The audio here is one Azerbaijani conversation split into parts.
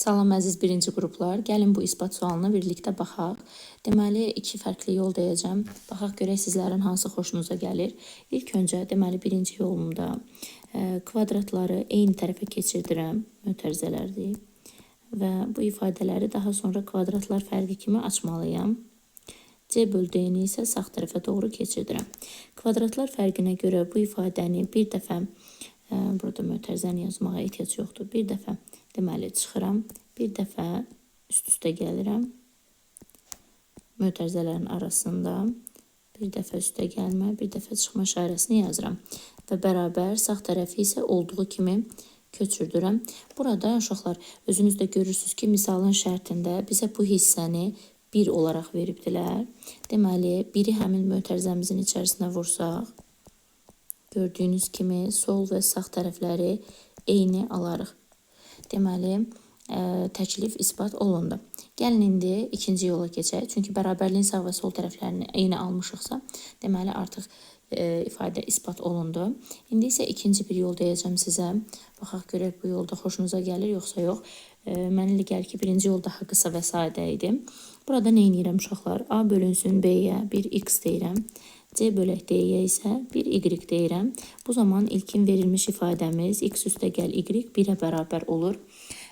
Salam əziz birinci qruplar. Gəlin bu isbat sualına birlikdə baxaq. Deməli, iki fərqli yol deyəcəm. Baxaq görək sizlərin hansı xoşunuza gəlir. İlk öncə, deməli, birinci yolumda kvadratları eyni tərəfə keçirdirəm. Mötərizələrdir. Və bu ifadələri daha sonra kvadratlar fərqi kimi açmalıyam. C bölü D-ni isə sağ tərəfə doğru keçirdirəm. Kvadratlar fərqinə görə bu ifadəni bir dəfə, burada mötərizəni yazmağa ehtiyac yoxdur. Bir dəfə deməli çıxıram, bir dəfə üst-üstə gəlirəm. Mötərizələrin arasında bir dəfə üstə gəlmə, bir dəfə çıxma işarəsini yazıram. Və bərabər sağ tərəfi isə olduğu kimi köçürdürəm. Burada uşaqlar özünüz də görürsünüz ki, misalın şərtində bizə bu hissəni 1 olaraq veribdilər. Deməli, 1-i həmin mötərizəmizin içərisinə vursaq, gördüyünüz kimi sol və sağ tərəfləri eyni alarıq. Deməli, təklif isbat olundu. Gəlin indi ikinci yola keçək. Çünki bərabərliyin sağ və sol tərəflərini eyni almışıqsa, deməli artıq ifadə isbat olundu. İndi isə ikinci bir yol deyəcəm sizə. Baxaq görək bu yolda xoşunuza gəlir yoxsa yox. Mənə elə gəlir ki, birinci yol daha qısa və sadə idi. Burada nə edirəm uşaqlar? A bölünsün B-yə 1x deyirəm. C bölək D-yə isə 1y deyirəm. Bu zaman ilkin verilmiş ifadəmiz x üstə gəl y 1-ə bərabər olur.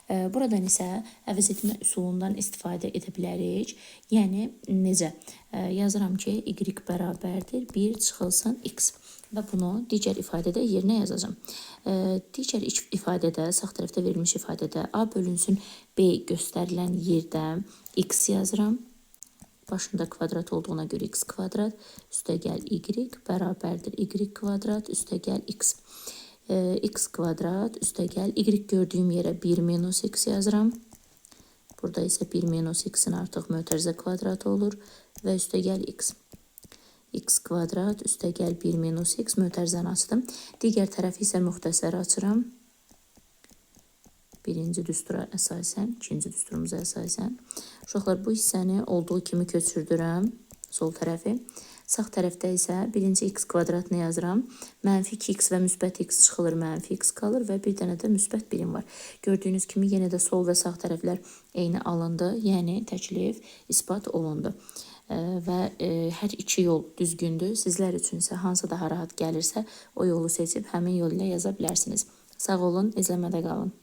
Buradan isə əvəz etmə üsulundan istifadə edə bilərik. Yəni, necə? Yazıram ki, y bərabərdir 1 çıxılsın x. Və bunu digər ifadədə yerinə yazacağım. Digər ifadədə, sağ tərəfdə verilmiş ifadədə A bölünsün B göstərilən yerdə x yazıram. Başında kvadrat olduğuna görə x kvadrat, üstə gəl y bərabərdir y kvadrat, üstə gəl x. X kvadrat, üstə gəl y gördüyüm yerə 1 minus x yazıram. Burada isə 1 minus x-in artıq mötərizə kvadratı olur və üstə gəl x. X kvadrat, üstə gəl 1 minus x mötərizəni açdım. Digər tərəfi isə müxtəsər açıram. Birinci düstura əsasən, ikinci düsturumuza əsasən. Uşaqlar, bu hissəni olduğu kimi köçürdürəm, sol tərəfi. Sağ tərəfdə isə birinci x kvadratını yazıram. Mənfi 2x və müsbət x çıxılır, mənfi x qalır və bir dənə də müsbət birim var. Gördüyünüz kimi yenə də sol və sağ tərəflər eyni alındı, yəni təklif isbat olundu. Və hər iki yol düzgündür. Sizlər üçün isə hansı daha rahat gəlirsə o yolu seçib həmin yol ilə yaza bilərsiniz. Sağ olun, izləmədə qalın.